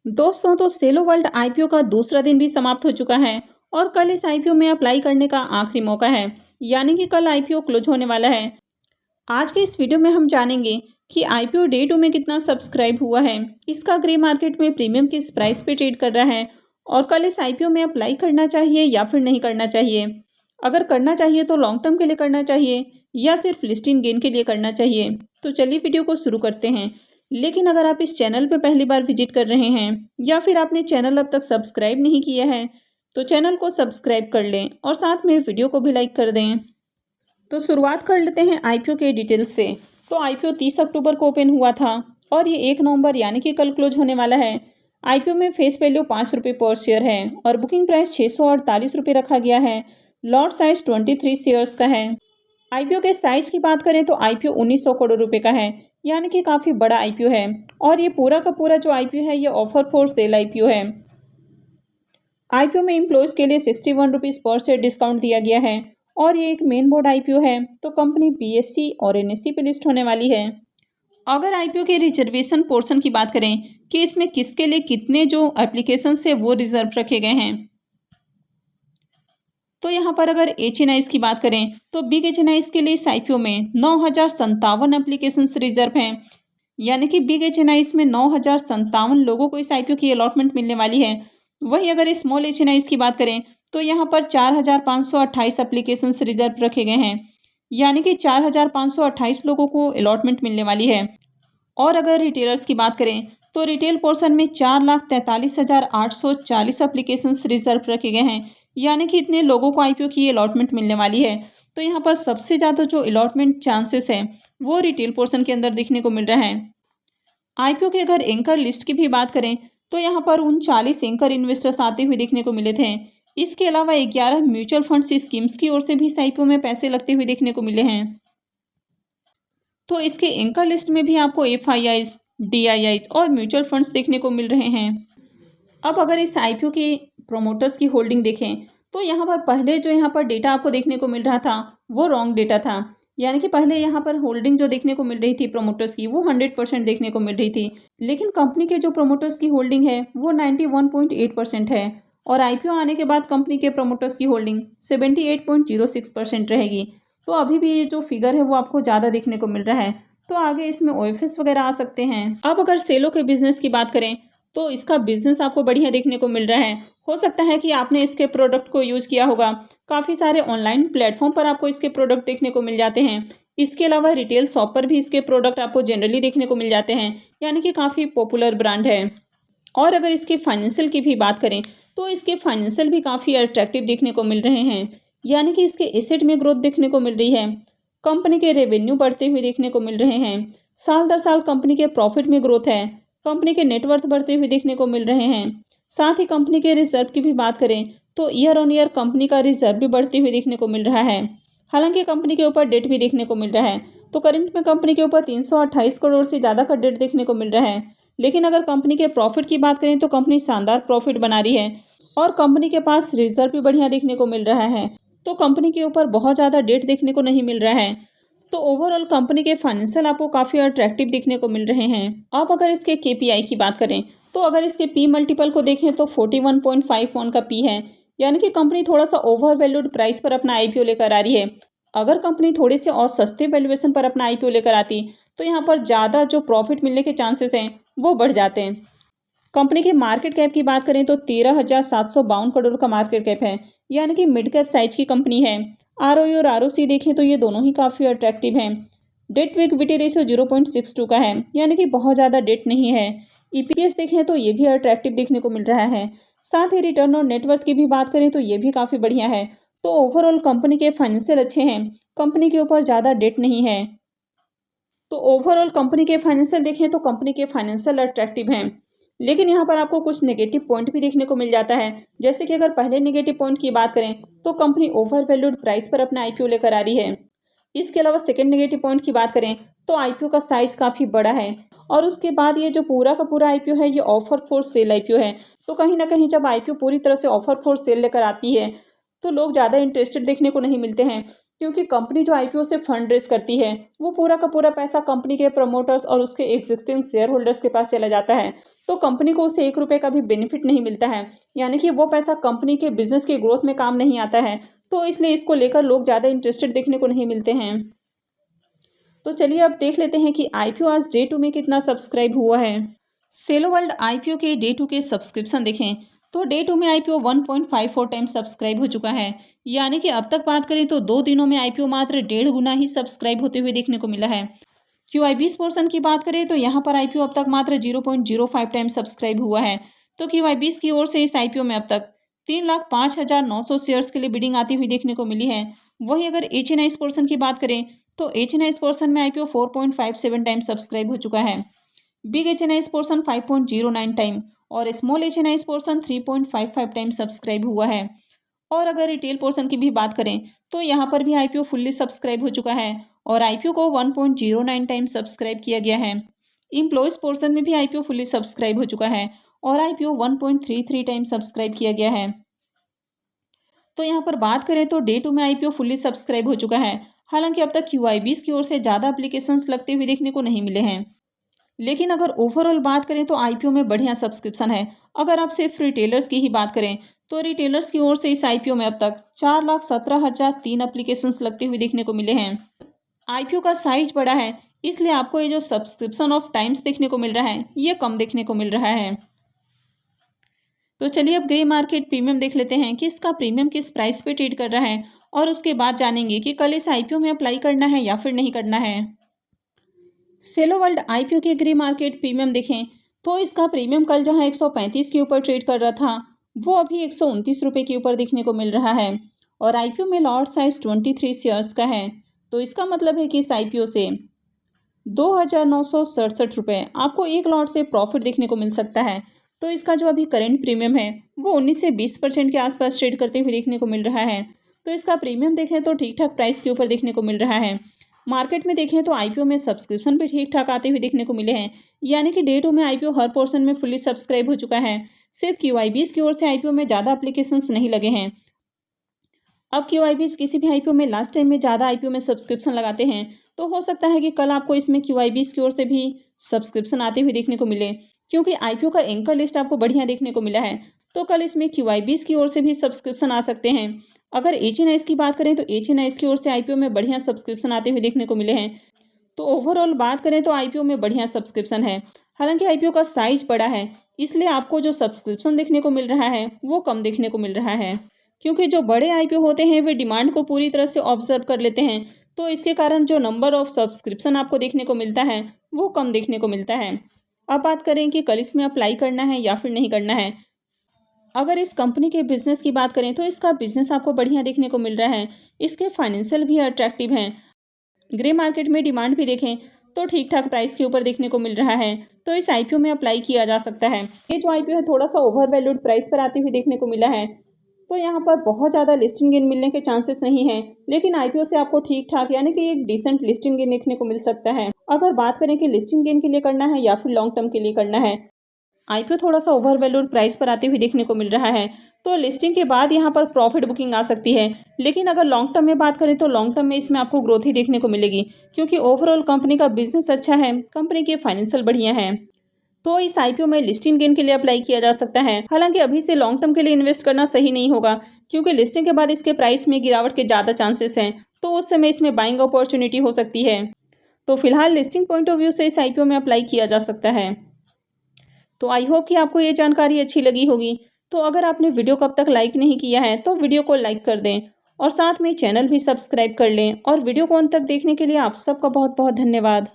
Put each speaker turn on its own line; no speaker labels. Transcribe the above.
दोस्तों तो Cello World IPO का दूसरा दिन भी समाप्त हो चुका है और कल इस आईपीओ में अप्लाई करने का आखिरी मौका है। यानी कि कल आईपीओ क्लोज होने वाला है। आज के इस वीडियो में हम जानेंगे कि आईपीओ डे 2 में कितना सब्सक्राइब हुआ है, इसका ग्रे मार्केट में प्रीमियम किस प्राइस पे ट्रेड कर रहा है और कल इस आईपीओ में अप्लाई करना चाहिए या फिर नहीं करना चाहिए। अगर करना चाहिए तो लॉन्ग टर्म के लिए करना चाहिए या सिर्फ लिस्टिंग गेन के लिए करना चाहिए। तो चलिए वीडियो को शुरू करते हैं। लेकिन अगर आप इस चैनल पर पहली बार विजिट कर रहे हैं या फिर आपने चैनल अब तक सब्सक्राइब नहीं किया है तो चैनल को सब्सक्राइब कर लें और साथ में वीडियो को भी लाइक कर दें। तो शुरुआत कर लेते हैं आईपीओ के डिटेल्स से। तो आईपीओ 30 अक्टूबर को ओपन हुआ था और ये 1 नवंबर यानी कि कल क्लोज होने वाला है। आईपीओ में फेस वैल्यू 5 रुपये पर शेयर है और बुकिंग प्राइस 648 रुपये रखा गया है। लॉट साइज 23 शेयर्स का है। आईपीओ के साइज की बात करें तो आईपीओ 1900 करोड़ रुपए का है, यानी कि काफ़ी बड़ा आईपीओ है और ये पूरा का पूरा जो आईपीओ है ये ऑफर फॉर सेल आईपीओ है। आईपीओ में एम्प्लॉयज़ के लिए 61 रुपीज़ पर शेयर डिस्काउंट दिया गया है और ये एक मेन बोर्ड आईपीओ है। तो कंपनी बीएससी और एनएससी पे लिस्ट होने वाली है। अगर आईपीओ के रिजर्वेशन पोर्शन की बात करें कि इसमें किसके लिए कितने जो एप्लीकेशन है वो रिजर्व रखे गए हैं, तो यहाँ पर अगर एचएनआईज की बात करें तो बिग एचएनआईज के लिए इस आईपीओ में 9,057 एप्लीकेशन रिजर्व हैं। यानी कि बिग एचएनआईज में 9,057 लोगों को इस आईपीओ की अलॉटमेंट मिलने वाली है। वहीं अगर स्मॉल एचएनआईज की बात करें तो यहाँ पर 4,528 एप्लीकेशन रिजर्व रखे गए हैं। यानी कि 4,528 लोगों को अलॉटमेंट मिलने वाली है। और अगर रिटेलर्स की बात करें तो रिटेल पोर्शन में 4,43,840 एप्लीकेशन रिजर्व रखे गए हैं। यानी कि इतने लोगों को आईपीओ की अलॉटमेंट मिलने वाली है। तो यहाँ पर सबसे ज़्यादा जो अलॉटमेंट चांसेस है वो रिटेल पोर्शन के अंदर दिखने को मिल रहा है। आईपीओ के अगर एंकर लिस्ट की भी बात करें तो यहाँ पर 39 एंकर इन्वेस्टर्स आते हुए देखने को मिले थे। इसके अलावा 11 म्यूचुअल फंड्स स्कीम्स की ओर से भी इस आईपीओ में पैसे लगते हुए देखने को मिले हैं। तो इसके एंकर लिस्ट में भी आपको एफआईआईज, डीआईआईज और म्यूचुअल फंड्स देखने को मिल रहे हैं। अब अगर इस आईपीओ के प्रोमोटर्स की होल्डिंग देखें तो यहाँ पर पहले जो यहाँ पर डेटा आपको देखने को मिल रहा था वो रॉन्ग डेटा था। यानी कि पहले यहाँ पर होल्डिंग जो देखने को मिल रही थी प्रोमोटर्स की वो 100% देखने को मिल रही थी। लेकिन कंपनी के जो प्रोमोटर्स की होल्डिंग है वो 91.8% है और आईपीओ आने के बाद कंपनी के प्रोमोटर्स की होल्डिंग 78.06% रहेगी। तो अभी भी ये जो फिगर है वो आपको ज़्यादा देखने को मिल रहा है। तो आगे इसमें ओएफएस वगैरह आ सकते हैं। अब अगर सेलो के बिजनेस की बात करें तो इसका बिजनेस आपको बढ़िया देखने को मिल रहा है। हो सकता है कि आपने इसके प्रोडक्ट को यूज़ किया होगा। काफ़ी सारे ऑनलाइन प्लेटफॉर्म पर आपको इसके प्रोडक्ट देखने को मिल जाते हैं। इसके अलावा रिटेल शॉप पर भी इसके प्रोडक्ट आपको जनरली देखने को मिल जाते हैं। यानी कि काफ़ी पॉपुलर ब्रांड है। और अगर इसके फाइनेंशियल की भी बात करें तो इसके फाइनेंशियल भी काफ़ी अट्रैक्टिव देखने को मिल रहे हैं। यानी कि इसके एसेट में ग्रोथ देखने को मिल रही है। कंपनी के रेवेन्यू बढ़ते हुए देखने को मिल रहे हैं। साल दर साल कंपनी के प्रॉफिट में ग्रोथ है। कंपनी के नेटवर्थ बढ़ते हुए देखने को मिल रहे हैं। साथ ही कंपनी के रिजर्व की भी बात करें तो ईयर ऑन ईयर कंपनी का रिजर्व भी बढ़ते हुए देखने को मिल रहा है। हालांकि कंपनी के ऊपर डेट भी देखने को मिल रहा है। तो करंट में कंपनी के ऊपर 328 करोड़ से ज़्यादा का डेट देखने को मिल रहा है। लेकिन अगर कंपनी के प्रॉफिट की बात करें तो कंपनी शानदार प्रॉफिट बना रही है और कंपनी के पास रिजर्व भी बढ़िया देखने को मिल रहा है। तो कंपनी के ऊपर बहुत ज़्यादा डेट देखने को नहीं मिल रहा है। तो ओवरऑल कंपनी के फाइनेंशियल आपको काफ़ी अट्रैक्टिव देखने को मिल रहे हैं। अब अगर इसके केपीआई की बात करें तो अगर इसके पी मल्टीपल को देखें तो 41.51 का पी है। यानी कि कंपनी थोड़ा सा ओवर वैल्यूड प्राइस पर अपना आईपीओ लेकर आ रही है। अगर कंपनी थोड़े से और सस्ते वैल्यूएशन पर अपना आईपीओ लेकर आती तो यहाँ पर ज़्यादा जो प्रॉफिट मिलने के चांसेस हैं वो बढ़ जाते हैं। कंपनी के मार्केट कैप की बात करें तो 13,752 करोड़ का मार्केट कैप है। यानी कि मिड कैप साइज की कंपनी है। आरओई और आरओसी देखें तो ये दोनों ही काफ़ी अट्रैक्टिव हैं। डेट टू इक्विटी रेशियो 0.62 का है। यानी कि बहुत ज़्यादा डेट नहीं है। ईपीएस देखें तो ये भी अट्रैक्टिव देखने को मिल रहा है। साथ ही रिटर्न और नेटवर्थ की भी बात करें तो ये भी काफ़ी बढ़िया है। तो ओवरऑल कंपनी के फाइनेंशियल अच्छे हैं। कंपनी के ऊपर ज़्यादा डेट नहीं है। तो ओवरऑल कंपनी के फाइनेंशियल देखें तो कंपनी के फाइनेंशियल अट्रैक्टिव हैं। लेकिन यहाँ पर आपको कुछ नेगेटिव पॉइंट भी देखने को मिल जाता है। जैसे कि अगर पहले नेगेटिव पॉइंट की बात करें तो कंपनी ओवर वैल्यूड प्राइस पर अपना आईपीओ लेकर आ रही है। इसके अलावा सेकंड नेगेटिव पॉइंट की बात करें तो आईपीओ का साइज काफ़ी बड़ा है और उसके बाद ये जो पूरा का पूरा आईपीओ है ये ऑफर फॉर सेल आईपीओ है। तो कहीं ना कहीं जब आईपीओ पूरी तरह से ऑफर फॉर सेल लेकर आती है तो लोग ज़्यादा इंटरेस्टेड देखने को नहीं मिलते हैं। क्योंकि कंपनी जो आईपीओ से फंड रेज करती है वो पूरा का पूरा पैसा कंपनी के प्रमोटर्स और उसके एग्जिस्टिंग शेयर होल्डर्स के पास चला जाता है। तो कंपनी को उससे 1 रुपये का भी बेनिफिट नहीं मिलता है, यानी कि वो पैसा कंपनी के बिजनेस के ग्रोथ में काम नहीं आता है। तो इसलिए इसको लेकर लोग ज़्यादा इंटरेस्टेड देखने को नहीं मिलते हैं। तो चलिए अब देख लेते हैं कि आईपीओ आज डे 2 में कितना सब्सक्राइब हुआ है। सेलो वर्ल्ड आईपीओ के डे 2 के सब्सक्रिप्शन देखें तो डे 2 में आईपीओ 1.54 टाइम सब्सक्राइब हो चुका है, यानी कि अब तक बात करें तो 2 दिनों में आईपीओ मात्र 1.5 गुना ही सब्सक्राइब होते हुए देखने को मिला है। QIBs पोर्शन की बात करें तो यहाँ पर आईपीओ अब तक मात्र 0.05 टाइम सब्सक्राइब हुआ है। तो QIBs की ओर से इस आईपीओ में अब तक 3,05,900 शेयर्स के लिए बिडिंग आती हुई देखने को मिली है। वहीं अगर HNIs पोर्शन की बात करें तो HNIs पोर्शन में आईपीओ 4.57 टाइम सब्सक्राइब हो चुका है। बिग HNIs पोर्शन 5.09 टाइम और small HNIs portion 3.55 time subscribe हुआ है। और अगर रिटेल पोर्शन की भी बात करें तो यहाँ पर भी आईपीओ फुल्ली सब्सक्राइब हो चुका है और आईपीओ को 1.09 टाइम सब्सक्राइब किया गया है। एम्प्लॉयज़ पोर्शन में भी आईपीओ फुल्ली सब्सक्राइब हो चुका है और आईपीओ 1.33 टाइम सब्सक्राइब किया गया है। तो यहाँ पर बात करें तो डे 2 में आईपीओ फुल्ली सब्सक्राइब हो चुका है। हालांकि अब तक QIBs की ओर से ज़्यादा एप्लीकेशंस लगते हुए देखने को नहीं मिले हैं, लेकिन अगर ओवरऑल बात करें तो आईपीओ में बढ़िया सब्सक्रिप्शन है। अगर आप सिर्फ रिटेलर्स की ही बात करें तो रिटेलर्स की ओर से इस आईपीओ में अब तक 4,17,003 एप्लीकेशंस लगते हुए देखने को मिले हैं। आईपीओ का साइज बड़ा है, इसलिए आपको ये जो सब्सक्रिप्शन ऑफ टाइम्स देखने को मिल रहा है ये कम देखने को मिल रहा है। तो चलिए अब ग्रे मार्केट प्रीमियम देख लेते हैं कि इसका प्रीमियम किस प्राइस पे ट्रेड कर रहा है और उसके बाद जानेंगे कि कल इस आईपीओ में अप्लाई करना है या फिर नहीं करना है। सेलो वर्ल्ड आईपीओ के ग्रे मार्केट प्रीमियम देखें तो इसका प्रीमियम कल जहां 135 के ऊपर ट्रेड कर रहा था वो अभी 129 रुपये के ऊपर देखने को मिल रहा है और आईपीओ में लॉट साइज 23 शेयर्स का है। तो इसका मतलब है कि इस आईपीओ से 2,967 रुपये आपको एक लॉट से प्रॉफिट देखने को मिल सकता है। तो इसका जो अभी करंट प्रीमियम है वो 19 से 20% के आसपास ट्रेड करते हुए देखने को मिल रहा है। तो इसका प्रीमियम देखें तो ठीक ठाक प्राइस के ऊपर देखने को मिल रहा है। मार्केट में देखें तो आईपीओ में सब्सक्रिप्शन भी ठीक ठाक आते हुए देखने को मिले हैं, यानी कि डे 2 में आईपीओ हर पोर्शन में फुल्ली सब्सक्राइब हो चुका है। सिर्फ QIBs की ओर से आईपीओ में ज़्यादा एप्लीकेशंस नहीं लगे हैं। अब QIBs किसी भी आईपीओ में लास्ट टाइम में ज़्यादा आईपीओ में सब्सक्रिप्शन लगाते हैं, तो हो सकता है कि कल आपको इसमें QIBs की ओर से भी सब्सक्रिप्शन आते हुए देखने को मिले, क्योंकि आईपीओ का एंकर लिस्ट आपको बढ़िया देखने को मिला है। तो कल इसमें QIBs की ओर से भी सब्सक्रिप्शन आ सकते हैं। अगर HNIs की बात करें तो HNIs की ओर से आईपीओ में बढ़िया सब्सक्रिप्शन आते हुए देखने को मिले हैं। तो ओवरऑल बात करें तो आईपीओ में बढ़िया सब्सक्रिप्शन है। हालांकि आईपीओ का साइज बड़ा है, इसलिए आपको जो सब्सक्रिप्शन देखने को मिल रहा है वो कम देखने को मिल रहा है, क्योंकि जो बड़े आईपीओ होते हैं वे डिमांड को पूरी तरह से ऑब्जर्व कर लेते हैं। तो इसके कारण जो नंबर ऑफ सब्सक्रिप्शन आपको देखने को मिलता है वो कम देखने को मिलता है। अब बात करें कि कल इसमें अप्लाई करना है या फिर नहीं करना है। अगर इस कंपनी के बिजनेस की बात करें तो इसका बिजनेस आपको बढ़िया देखने को मिल रहा है। इसके फाइनेंशियल भी अट्रैक्टिव हैं। ग्रे मार्केट में डिमांड भी देखें तो ठीक ठाक प्राइस के ऊपर देखने को मिल रहा है। तो इस आईपीओ में अप्लाई किया जा सकता है। ये जो आईपीओ है थोड़ा सा ओवर वैल्यूड प्राइस पर आती हुई देखने को मिला है, तो यहाँ पर बहुत ज़्यादा लिस्टिंग गेन मिलने के चांसेस नहीं है, लेकिन आईपीओ से आपको ठीक ठाक यानी कि एक डिसेंट लिस्टिंग गेन देखने को मिल सकता है। अगर बात करें कि लिस्टिंग गेन के लिए करना है या फिर लॉन्ग टर्म के लिए करना है, आईपीओ थोड़ा सा ओवर वैल्यूड प्राइस पर आते हुए देखने को मिल रहा है, तो लिस्टिंग के बाद यहाँ पर प्रॉफिट बुकिंग आ सकती है। लेकिन अगर लॉन्ग टर्म में बात करें तो लॉन्ग टर्म में इसमें आपको ग्रोथ ही देखने को मिलेगी, क्योंकि ओवरऑल कंपनी का बिजनेस अच्छा है, कंपनी के फाइनेंशियल बढ़िया है। तो इस आईपीओ में लिस्टिंग गेन के लिए अप्लाई किया जा सकता है। हालांकि अभी से लॉन्ग टर्म के लिए इन्वेस्ट करना सही नहीं होगा, क्योंकि लिस्टिंग के बाद इसके प्राइस में गिरावट के ज़्यादा चांसेस हैं, तो उस समय इसमें बाइंग अपॉर्चुनिटी हो सकती है। तो फिलहाल लिस्टिंग पॉइंट ऑफ व्यू से इस आईपीओ में अप्लाई किया जा सकता है। तो आई होप कि आपको ये जानकारी अच्छी लगी होगी। तो अगर आपने वीडियो को अब तक लाइक नहीं किया है तो वीडियो को लाइक कर दें और साथ में चैनल भी सब्सक्राइब कर लें। और वीडियो को अंत तक देखने के लिए आप सबका बहुत बहुत धन्यवाद।